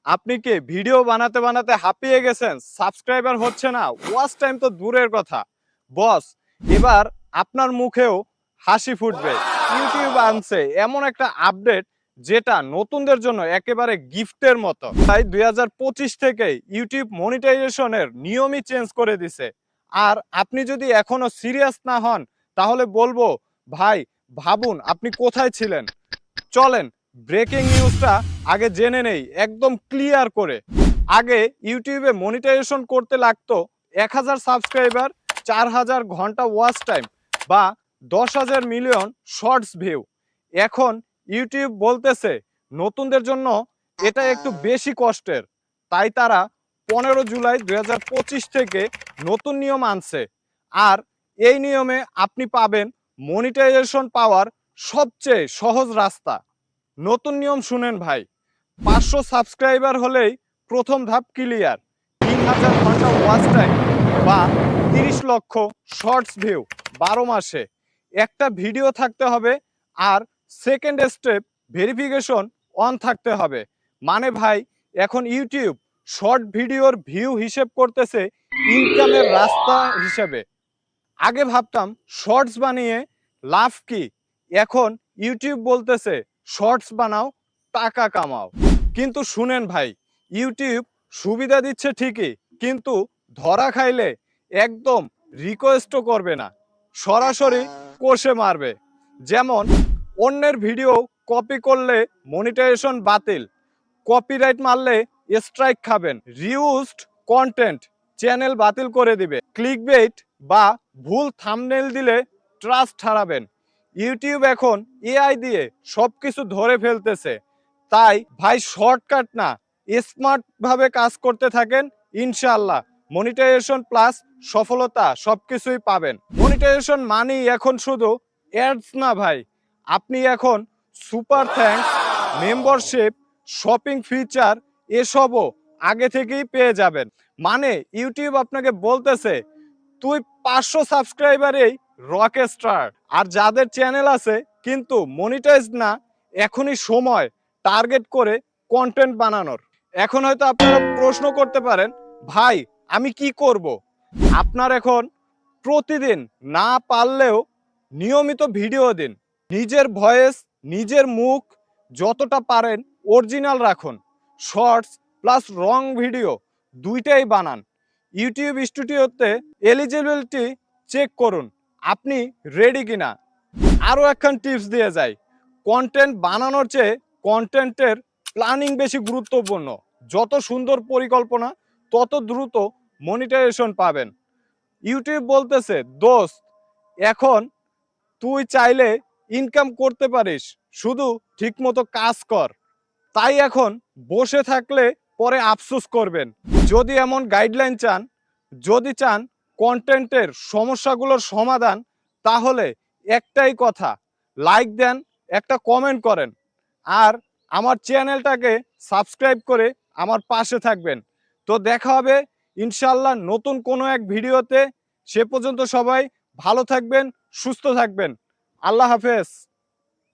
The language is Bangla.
আপনি কি ভিডিও বানাতে বানাতে হাঁপিয়ে গেছেন, সাবস্ক্রাইবার হচ্ছে না, ওয়াচ টাইম তো দূরের কথা। বস, এবার আপনার মুখেও হাসি ফুটবে। ইউটিউব আনছে এমন একটা আপডেট যেটা নতুনদের জন্য একেবারে গিফটের মতো। তাই 2025 থেকে ইউটিউব মনিটাইজেশনের নিয়মই চেঞ্জ করে দিছে। আর আপনি যদি এখনো সিরিয়াস না হন তাহলে বলবো, ভাই ভাবুন আপনি কোথায় ছিলেন। চলেন ব্রেকিং নিউজটা আগে জেনে নেই একদম ক্লিয়ার করে। আগে ইউটিউবে মনিটাইজেশন করতে লাগতো 1000 সাবস্ক্রাইবার, 4000 ঘন্টা ওয়াচ টাইম বা 10,000 মিলিয়ন শর্টস ভিউ। এখন ইউটিউব বলতেছে নতুনদের জন্য এটা একটু বেশি কষ্টের। তাই তারা 15 জুলাই 2025 থেকে নতুন নিয়ম আনছে। আর এই নিয়মে আপনি পাবেন মনিটাইজেশন পাওয়ার সবচেয়ে সহজ রাস্তা। নতুন নিয়ম শুনেন ভাই, 500 সাবস্ক্রাইবার হলেই প্রথম ধাপ ক্লিয়ার। 3000 ঘন্টা ওয়াচ টাইম বা 30 লক্ষ শর্টস ভিউ 12 মাসে একটা ভিডিও থাকতে হবে। আর সেকেন্ড স্টেপ ভেরিফিকেশন অন থাকতে হবে। মানে ভাই, এখন ইউটিউব শর্ট ভিডিওর ভিউ হিসেব করতেছে ইনকামের রাস্তা হিসেবে। আগে ভাবতাম শর্টস বানিয়ে লাভ কি, এখন ইউটিউব বলতেছে শর্টস বানাও, টাকা কামাও। কিন্তু শুনেন ভাই, ইউটিউব সুবিধা দিচ্ছে ঠিকই, কিন্তু ধরা খাইলে একদম রিকোয়েস্টও করবে না, সরাসরি কষে মারবে। যেমন অন্যের ভিডিও কপি করলে মনিটাইজেশন বাতিল, কপিরাইট মারলে স্ট্রাইক খাবেন, রিউজড কন্টেন্ট চ্যানেল বাতিল করে দিবে, ক্লিকবেইট বা ভুল থাম্বনেল দিলে ট্রাস্ট হারাবেন। ইউটিউব এখন এআই দিয়ে সবকিছু ধরে ফেলতেছে। তাই ভাই শর্টকাট না, স্মার্ট ভাবে কাজ করতে থাকেন, ইনশাআল্লাহ মনিটাইজেশন প্লাস সফলতা সবকিছুই পাবেন। মনিটাইজেশন মানি এখন শুধু অ্যাডস না ভাই, আপনি এখন super thanks, membership, shopping feature এসবও আগে থেকেই পেয়ে যাবেন। মানে ইউটিউব আপনাকে বলতেছে তুই 500 সাবস্ক্রাইবারেই রকে স্টার। আর যাদের চ্যানেল আছে কিন্তু মনিটাইজ না, এখনই সময় টার্গেট করে কন্টেন্ট বানানোর। এখন হয়তো আপনারা প্রশ্ন করতে পারেন, ভাই আমি কি করব? আপনার এখন প্রতিদিন না পারলেও নিয়মিত ভিডিও দিন। নিজের ভয়েস, নিজের মুখ যতটা পারেন অরিজিনাল রাখুন। শর্টস প্লাস রং ভিডিও দুইটাই বানান। ইউটিউব স্টুডিওতে এলিজিবিলিটি চেক করুন আপনি রেডি কিনা। আরও একখান টিপস দিয়ে যাই, কন্টেন্ট বানানোর চেয়ে কন্টেন্টের প্ল্যানিং বেশি গুরুত্বপূর্ণ। যত সুন্দর পরিকল্পনা তত দ্রুত মনিটাইজেশন পাবেন। ইউটিউব বলতেছে দোস্ত, এখন তুই চাইলে ইনকাম করতে পারিস, শুধু ঠিকমতো কাজ কর। তাই এখন বসে থাকলে পরে আফসোস করবেন। যদি এমন গাইডলাইন চান, যদি চান কন্টেন্টের সমস্যাগুলোর সমাধান, তাহলে একটাই কথা, লাইক দেন, একটা কমেন্ট করেন, আর আমার চ্যানেলটাকে সাবস্ক্রাইব করে আমার পাশে থাকবেন। তো দেখা হবে ইনশাল্লাহ নতুন কোনো এক ভিডিওতে। সে পর্যন্ত সবাই ভালো থাকবেন, সুস্থ থাকবেন। আল্লাহ হাফেজ।